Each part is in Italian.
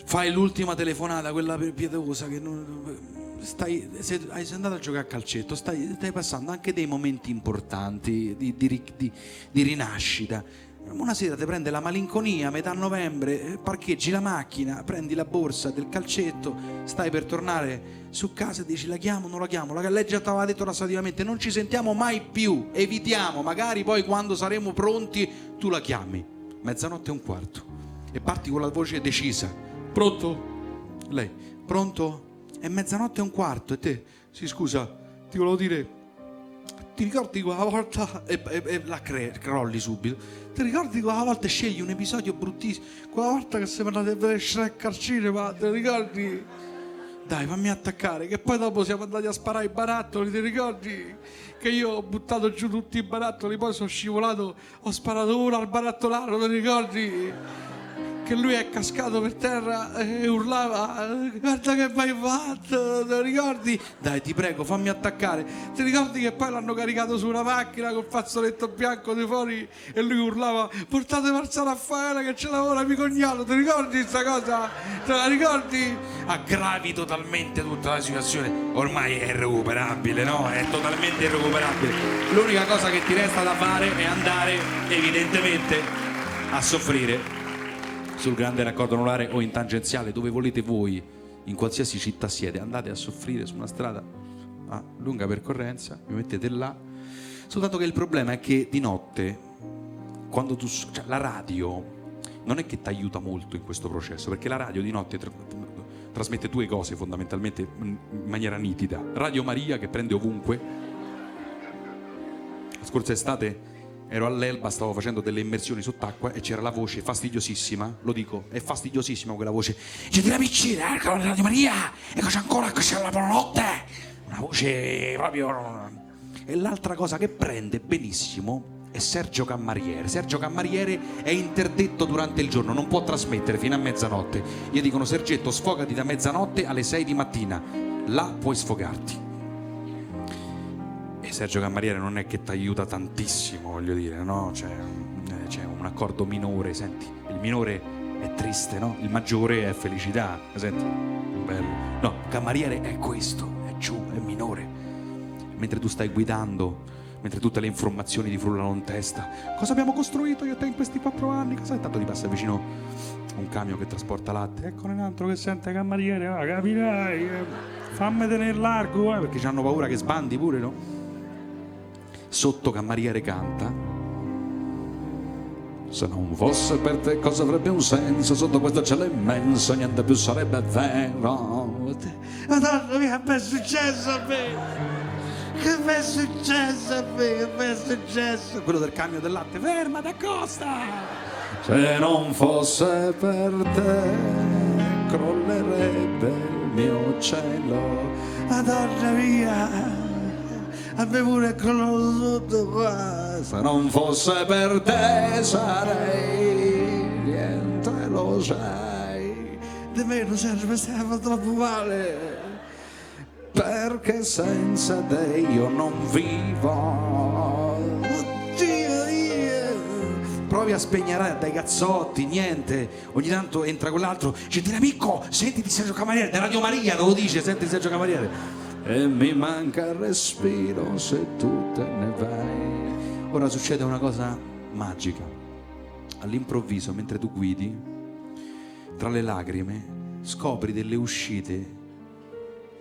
fai l'ultima telefonata, quella pietosa che sei andato a giocare a calcetto, stai passando anche dei momenti importanti di rinascita. Una sera ti prende la malinconia, metà novembre, parcheggi la macchina, prendi la borsa del calcetto, stai per tornare su casa e dici: la chiamo, non la chiamo? Lei già ti aveva detto tassativamente: non ci sentiamo mai più, evitiamo, magari poi quando saremo pronti tu la chiami. 00:45 e parti con la voce decisa: pronto? Lei: pronto? È 00:45 e te: sì, scusa, ti volevo dire, ti ricordi quella volta? E la crolli subito. Ti ricordi quella volta? Scegli un episodio bruttissimo. Quella volta che siamo andati a vedere Shrek al cinema, ti ricordi? Dai, fammi attaccare, che poi dopo siamo andati a sparare i barattoli, ti ricordi? Che io ho buttato giù tutti i barattoli, poi sono scivolato, ho sparato uno al barattolaro, ti ricordi? Che lui è cascato per terra e urlava: guarda che mi hai fatto, te lo ricordi? Dai, ti prego, fammi attaccare. Ti ricordi che poi l'hanno caricato su una macchina col fazzoletto bianco di fuori e lui urlava: portate Marza Raffaele che ce lavora mio cognato, ti ricordi questa cosa? Te la ricordi? Aggravi totalmente tutta la situazione, ormai è irrecuperabile, no? È totalmente irrecuperabile. L'unica cosa che ti resta da fare è andare evidentemente a soffrire sul grande raccordo anulare o in tangenziale, dove volete voi, in qualsiasi città siete, andate a soffrire su una strada a lunga percorrenza, vi mettete là. Soltanto che il problema è che di notte, quando la radio non è che ti aiuta molto in questo processo, perché la radio di notte trasmette due cose fondamentalmente in maniera nitida: Radio Maria, che prende ovunque. La scorsa estate ero all'Elba, stavo facendo delle immersioni sott'acqua e c'era la voce fastidiosissima, lo dico, è fastidiosissima quella voce: c'è di la piccina, ecco la Radio Maria, e c'è ancora, c'è la buonanotte, una voce proprio. E l'altra cosa che prende benissimo è Sergio Cammariere. Sergio Cammariere è interdetto durante il giorno, non può trasmettere fino a mezzanotte. Gli dicono: Sergetto, sfogati da mezzanotte alle 6 di mattina, là puoi sfogarti. E Sergio Cammariere non è che ti aiuta tantissimo, voglio dire, no? C'è un accordo minore, senti, il minore è triste, no? Il maggiore è felicità, senti, bello. No, Cammariere è questo, è giù, è minore. Mentre tu stai guidando, mentre tutte le informazioni ti frullano in testa: cosa abbiamo costruito io e te in questi 4 anni? Cosa? Intanto ti passa vicino un camion che trasporta latte, eccone un altro che sente Cammariere, capirai, fammi tenere largo, perché hanno paura che sbandi pure, no? Sotto Cammariere canta: se non fosse per te cosa avrebbe un senso, sotto questo cielo immenso niente più sarebbe vero. Madonna mia, che è successo a me? Che mi è successo a me? Che mi è successo? Quello del camion del latte: fermati, accosta! Se non fosse per te crollerebbe il mio cielo. Madonna mia, a me pure è crollato tutto qua. Se non fosse per te sarei niente, lo sai. Di me non serve, stava troppo male, perché senza te io non vivo. Oddio, provi a spegnere dai cazzotti, niente. Ogni tanto entra quell'altro: Gentilamico, sentiti Sergio Cammariere, da Radio Maria te lo dice, senti Sergio Cammariere. E mi manca il respiro se tu te ne vai. Ora succede una cosa magica. All'improvviso, mentre tu guidi, tra le lacrime scopri delle uscite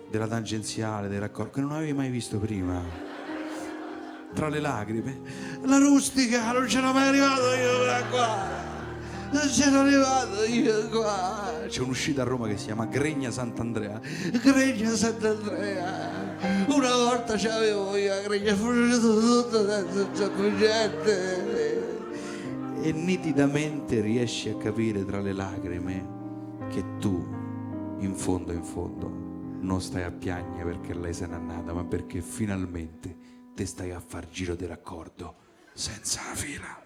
della tangenziale, del raccordo, che non avevi mai visto prima. Tra le lacrime: la rustica, non c'ero mai arrivato io da qua, non c'ero arrivato io qua. C'è un'uscita a Roma che si chiama Gregna Sant'Andrea. Gregna Sant'Andrea, una volta c'avevo io a Gregna, fuggito tutto senza gente. E nitidamente riesci a capire tra le lacrime che tu in fondo non stai a piangere perché lei se n'è andata, ma perché finalmente te stai a far giro di raccordo senza la fila.